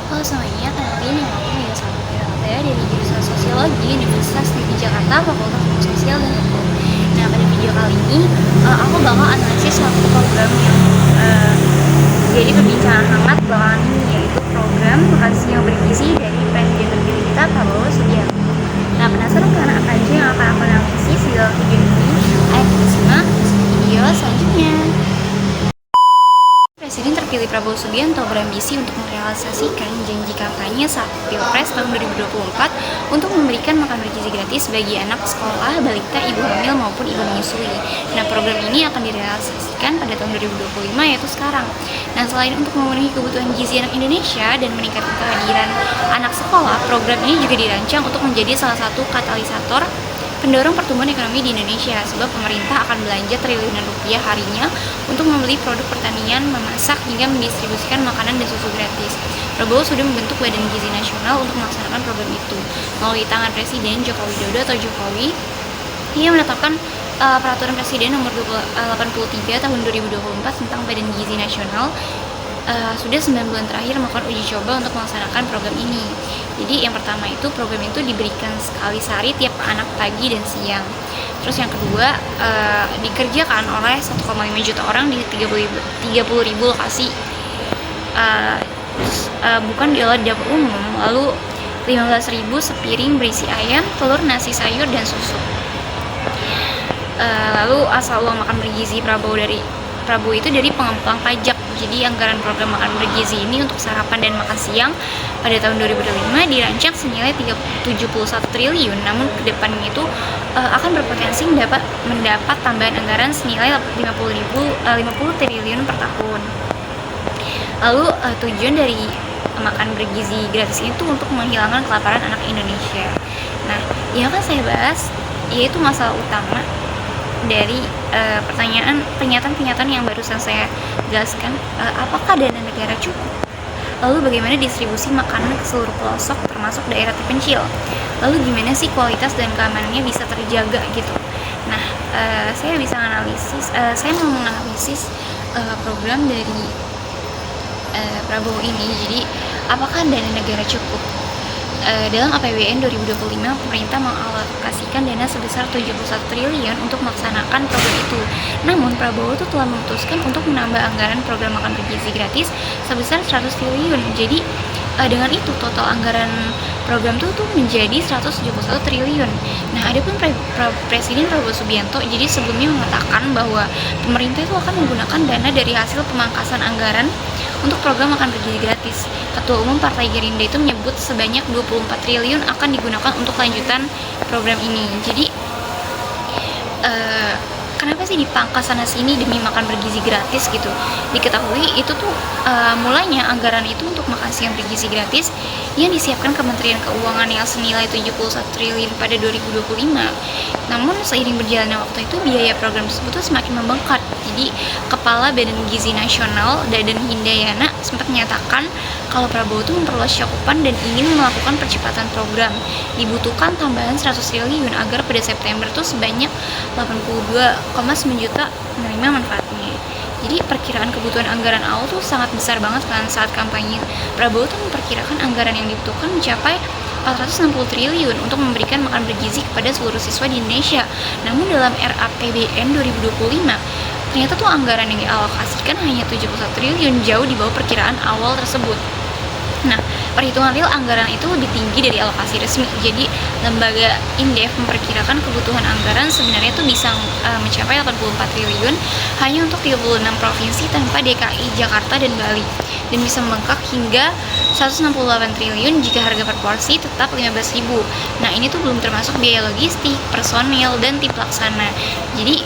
Halo semuanya, kenalin nama aku Mia Salvira dari jurusan Sosiologi Universitas Negeri Jakarta, Fakultas Ilmu Sosial dan Hukum. Nah, pada video kali ini aku bakal analisis suatu program yang jadi perbincangan hangat belakangan ini, yaitu program makan siang bergizi dari Presiden terpilih kita Prabowo Subianto. Nah, penasaran karena apa aja yang akan aku analisis di dalam video ini? Ayo kita simak video selanjutnya. Presiden terpilih Prabowo Subianto berambisi untuk merealisasikan janji kampanye saat Pilpres tahun 2024 untuk memberikan makan bergizi gratis bagi anak sekolah, balita, ibu hamil maupun ibu menyusui. Nah, program ini akan direalisasikan pada tahun 2025, yaitu sekarang. Nah, selain untuk memenuhi kebutuhan gizi anak Indonesia dan meningkatkan kehadiran anak sekolah, program ini juga dirancang untuk menjadi salah satu katalisator pendorong pertumbuhan ekonomi di Indonesia, sebab pemerintah akan belanja triliunan rupiah harinya untuk membeli produk pertanian, memasak, hingga mendistribusikan makanan dan susu gratis. Prabowo sudah membentuk Badan Gizi Nasional untuk melaksanakan program itu. Melalui tangan Presiden Joko Widodo atau Jokowi, ia menetapkan Peraturan Presiden Nomor 83 Tahun 2024 tentang Badan Gizi Nasional. Sudah 9 bulan terakhir melakukan uji coba untuk melaksanakan program ini. Jadi yang pertama itu program itu diberikan sekali sehari tiap anak pagi dan siang. Terus yang kedua dikerjakan oleh 1,5 juta orang di 30.000 lokasi, bukan di dapur umum. Lalu 15.000 sepiring berisi ayam, telur, nasi, sayur, dan susu. Lalu asal uang makan bergizi Prabowo itu dari pengemplang pajak. Jadi anggaran program makan bergizi ini untuk sarapan dan makan siang pada tahun 2025 dirancang senilai 71 triliun, namun ke depannya itu akan berpotensi mendapat tambahan anggaran senilai 50 triliun per tahun. Lalu tujuan dari makan bergizi gratis itu untuk menghilangkan kelaparan anak Indonesia. Nah, yang akan saya bahas yaitu masalah utama dari pernyataan yang barusan saya jelaskan. Apakah dana negara cukup? Lalu bagaimana distribusi makanan ke seluruh pelosok termasuk daerah terpencil? Lalu gimana sih kualitas dan keamanannya bisa terjaga gitu? Nah, saya mau menganalisis program dari Prabowo ini. Jadi apakah dana negara cukup? Dalam APBN 2025, pemerintah mengalokasikan dana sebesar 71 triliun untuk melaksanakan program itu. Namun, Prabowo itu telah memutuskan untuk menambah anggaran program makan bergizi gratis sebesar 100 triliun. Jadi, dengan itu total anggaran program itu tuh menjadi 171 triliun. Nah, adapun Presiden Prabowo Subianto jadi sebelumnya mengatakan bahwa pemerintah itu akan menggunakan dana dari hasil pemangkasan anggaran untuk program makan bergizi gratis. Ketua Umum Partai Gerindra itu menyebut sebanyak 24 triliun akan digunakan untuk lanjutan program ini. Jadi kenapa sih dipangkas sana sini demi makan bergizi gratis gitu? Diketahui itu tuh mulanya anggaran itu untuk makan siang bergizi gratis yang disiapkan Kementerian Keuangan yang senilai 71 triliun pada 2025. Namun seiring berjalannya waktu itu biaya program tersebut tuh semakin membengkak. Jadi Kepala Badan Gizi Nasional Dadan Hindayana sempat menyatakan kalau Prabowo itu memperluas cakupan dan ingin melakukan percepatan program. Dibutuhkan tambahan 100 triliun agar pada September tuh sebanyak 82,9 juta menerima manfaatnya. Jadi perkiraan kebutuhan anggaran awal tuh sangat besar banget kan saat kampanye. Prabowo tuh memperkirakan anggaran yang dibutuhkan mencapai 460 triliun untuk memberikan makan bergizi kepada seluruh siswa di Indonesia. Namun dalam RAPBN 2025, ternyata tuh anggaran yang dialokasikan hanya 71 triliun, jauh di bawah perkiraan awal tersebut. Nah, perhitungan real anggaran itu lebih tinggi dari alokasi resmi. Jadi, lembaga Indef memperkirakan kebutuhan anggaran sebenarnya itu bisa mencapai 84 triliun hanya untuk 36 provinsi tanpa DKI, Jakarta, dan Bali. Dan bisa membengkak hingga 168 triliun jika harga per porsi tetap 15.000. Nah, ini tuh belum termasuk biaya logistik, personel, dan tim pelaksana. Jadi,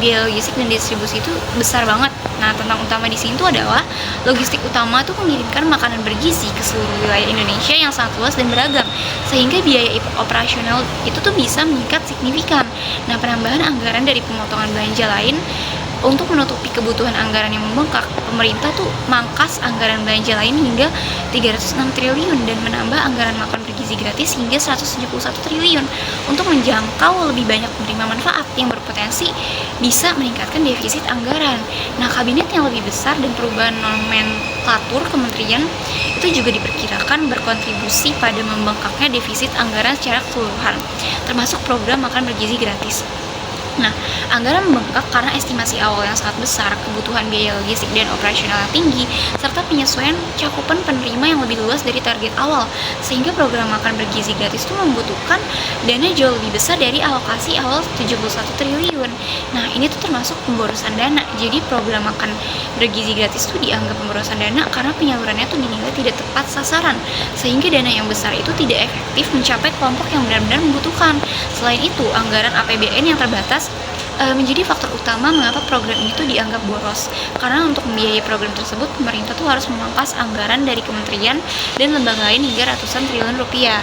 biaya logistik dan distribusi itu besar banget. Nah, tentang utama di sini tuh adalah logistik utama tuh mengirimkan makanan bergizi ke seluruh wilayah Indonesia yang sangat luas dan beragam, sehingga biaya operasional itu tuh bisa meningkat signifikan. Nah, penambahan anggaran dari pemotongan belanja lain Untuk menutupi kebutuhan anggaran yang membengkak, pemerintah tuh mangkas anggaran belanja lain hingga 306 triliun dan menambah anggaran makan bergizi gratis hingga 171 triliun untuk menjangkau lebih banyak penerima manfaat yang berpotensi bisa meningkatkan defisit anggaran. Nah, kabinet yang lebih besar dan perubahan nomenklatur kementerian itu juga diperkirakan berkontribusi pada membengkaknya defisit anggaran secara keseluruhan, termasuk program makan bergizi gratis. Nah, anggaran membengkak karena estimasi awal yang sangat besar, kebutuhan biaya logistik dan operasional yang tinggi, serta penyesuaian cakupan penerima yang lebih luas dari target awal, sehingga program makan bergizi gratis itu membutuhkan dana jauh lebih besar dari alokasi awal 71 triliun. Nah, ini tuh termasuk pemborosan dana. Jadi program makan bergizi gratis itu dianggap pemborosan dana karena penyalurannya tuh dinilai tidak tepat sasaran, sehingga dana yang besar itu tidak efektif mencapai kelompok yang benar-benar membutuhkan. Selain itu, anggaran APBN yang terbatas menjadi faktor utama mengapa program ini tuh dianggap boros. Karena untuk membiayai program tersebut, pemerintah tuh harus memangkas anggaran dari kementerian dan lembaga lain hingga ratusan triliun rupiah.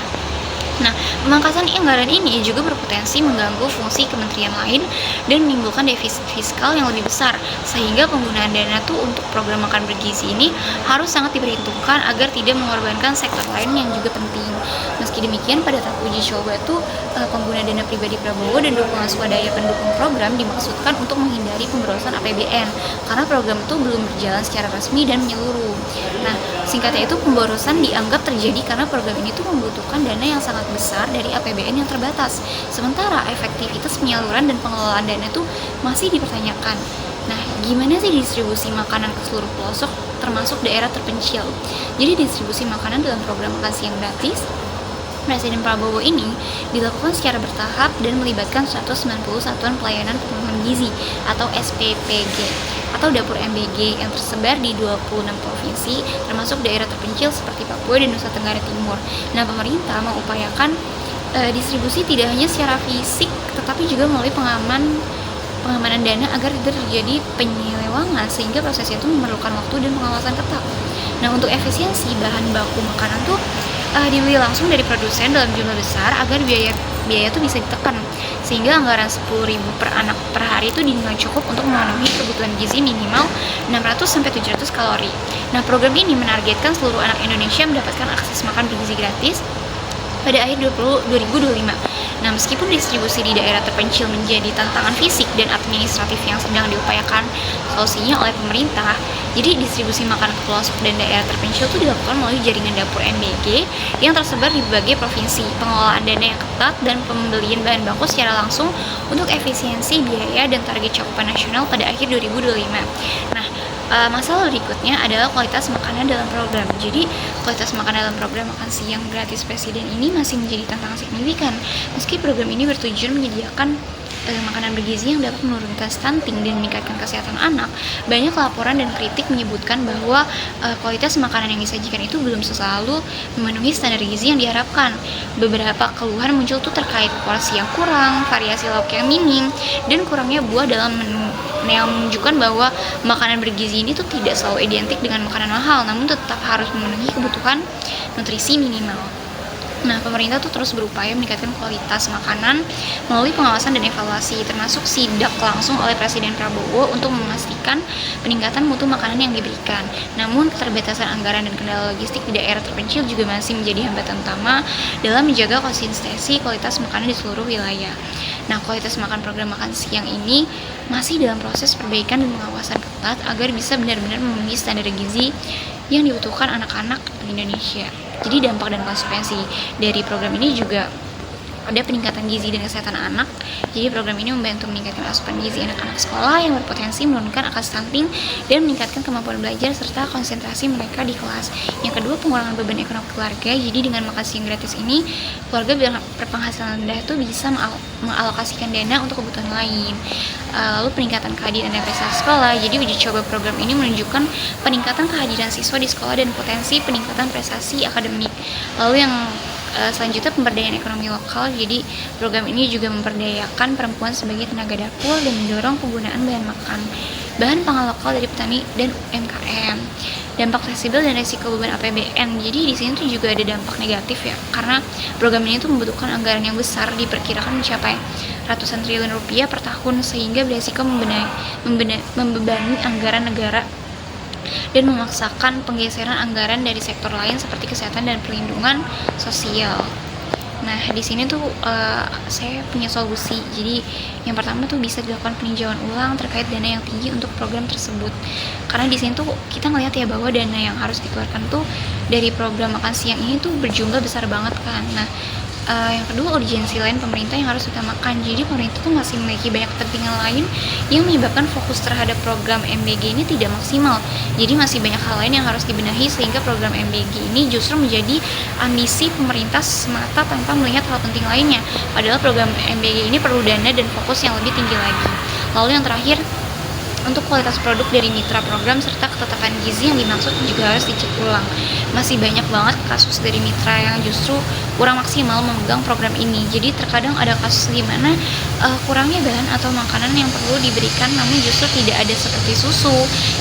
Nah, pemangkasan anggaran ini juga berpotensi mengganggu fungsi kementerian lain dan menimbulkan defisit fiskal yang lebih besar, sehingga penggunaan dana tuh untuk program makan bergizi ini harus sangat diperhitungkan agar tidak mengorbankan sektor lain yang juga penting. Meski demikian, pada tahap uji coba tuh pengguna dana pribadi Prabowo dan dukungan swadaya pendukung program dimaksudkan untuk menghindari pemborosan APBN karena program itu belum berjalan secara resmi dan menyeluruh. Nah, singkatnya itu pemborosan dianggap terjadi karena program ini tuh membutuhkan dana yang sangat besar dari APBN yang terbatas. Sementara efektivitas penyaluran dan pengelolaan dana itu masih dipertanyakan. Nah, gimana sih distribusi makanan ke seluruh pelosok termasuk daerah terpencil? Jadi distribusi makanan dalam program makan siang gratis Presiden Prabowo ini dilakukan secara bertahap dan melibatkan 190 satuan pelayanan pemenuhan gizi atau SPPG atau dapur MBG yang tersebar di 26 provinsi termasuk daerah terpencil seperti Papua dan Nusa Tenggara Timur. Nah, pemerintah mengupayakan distribusi tidak hanya secara fisik tetapi juga melalui pengamanan dana agar tidak terjadi penyelewangan sehingga prosesnya itu memerlukan waktu dan pengawasan ketat. Nah, untuk efisiensi bahan baku makanan tuh dibeli langsung dari produsen dalam jumlah besar agar biaya itu bisa ditekan, sehingga anggaran 10.000 per anak per hari itu dinilai cukup untuk memenuhi kebutuhan gizi minimal 600-700 kalori. Nah, program ini menargetkan seluruh anak Indonesia mendapatkan akses makan bergizi gratis pada akhir 2025. Nah, meskipun distribusi di daerah terpencil menjadi tantangan fisik dan administratif yang sedang diupayakan solusinya oleh pemerintah, jadi distribusi makanan ke pelosok dan daerah terpencil itu dilakukan melalui jaringan dapur MBG yang tersebar di berbagai provinsi, pengelolaan dana yang ketat, dan pembelian bahan baku secara langsung untuk efisiensi biaya dan target cakupan nasional pada akhir 2025. Nah, masalah berikutnya adalah kualitas makanan dalam program. Jadi, kualitas makanan dalam program makan siang gratis Presiden ini masih menjadi tantangan signifikan. Meski program ini bertujuan menyediakan makanan bergizi yang dapat menurunkan stunting dan meningkatkan kesehatan anak, banyak laporan dan kritik menyebutkan bahwa kualitas makanan yang disajikan itu belum selalu memenuhi standar gizi yang diharapkan. Beberapa keluhan muncul tuh terkait porsi yang kurang, variasi lauk yang minim, dan kurangnya buah dalam menu, yang menunjukkan bahwa makanan bergizi ini tuh tidak selalu identik dengan makanan mahal, namun tetap harus memenuhi kebutuhan nutrisi minimal. Nah, pemerintah tuh terus berupaya meningkatkan kualitas makanan melalui pengawasan dan evaluasi, termasuk sidak langsung oleh Presiden Prabowo untuk memastikan peningkatan mutu makanan yang diberikan. Namun, keterbatasan anggaran dan kendala logistik di daerah terpencil juga masih menjadi hambatan utama dalam menjaga konsistensi kualitas makanan di seluruh wilayah. Nah, kualitas makan program makan siang ini masih dalam proses perbaikan dan pengawasan ketat agar bisa benar-benar memenuhi standar gizi yang dibutuhkan anak-anak di Indonesia. Jadi dampak dan konsekuensi dari program ini juga ada peningkatan gizi dan kesehatan anak. Jadi program ini membantu meningkatkan asupan gizi anak-anak sekolah yang berpotensi menurunkan angka stunting dan meningkatkan kemampuan belajar serta konsentrasi mereka di kelas. Yang kedua, pengurangan beban ekonomi keluarga. Jadi dengan makan siang gratis ini, keluarga berpenghasilan rendah itu bisa mengalokasikan dana untuk kebutuhan lain. Lalu peningkatan kehadiran dan prestasi sekolah. Jadi uji coba program ini menunjukkan peningkatan kehadiran siswa di sekolah dan potensi peningkatan prestasi akademik. Lalu yang Selanjutnya pemberdayaan ekonomi lokal. Jadi program ini juga memperdayakan perempuan sebagai tenaga dapur dan mendorong penggunaan bahan pangan lokal dari petani dan UMKM. Dampak fleksibel dan resiko beban APBN. Jadi di sini tuh juga ada dampak negatif ya, karena program ini tuh membutuhkan anggaran yang besar, diperkirakan mencapai ratusan triliun rupiah per tahun, sehingga beresiko membebani anggaran negara dan memaksakan penggeseran anggaran dari sektor lain seperti kesehatan dan perlindungan sosial. Nah, di sini tuh saya punya solusi. Jadi, yang pertama tuh bisa dilakukan peninjauan ulang terkait dana yang tinggi untuk program tersebut. Karena di sini tuh kita ngelihat ya bahwa dana yang harus dikeluarkan tuh dari program makan siang ini tuh berjumlah besar banget kan. Nah, yang kedua, urgensi lain pemerintah yang harus utamakan. Jadi pemerintah tuh masih memiliki banyak kepentingan lain yang menyebabkan fokus terhadap program MBG ini tidak maksimal. Jadi masih banyak hal lain yang harus dibenahi sehingga program MBG ini justru menjadi ambisi pemerintah semata tanpa melihat hal penting lainnya. Padahal program MBG ini perlu dana dan fokus yang lebih tinggi lagi. Lalu yang terakhir, untuk kualitas produk dari mitra program serta ketetapan gizi yang dimaksud juga harus dicek ulang. Masih banyak banget kasus dari mitra yang justru kurang maksimal memegang program ini. Jadi terkadang ada kasus di mana kurangnya bahan atau makanan yang perlu diberikan, namun justru tidak ada, seperti susu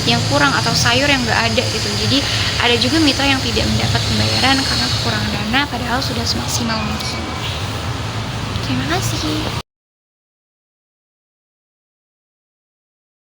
yang kurang atau sayur yang nggak ada gitu. Jadi ada juga mitra yang tidak mendapat pembayaran karena kekurangan dana padahal sudah semaksimal mungkin. Terima kasih.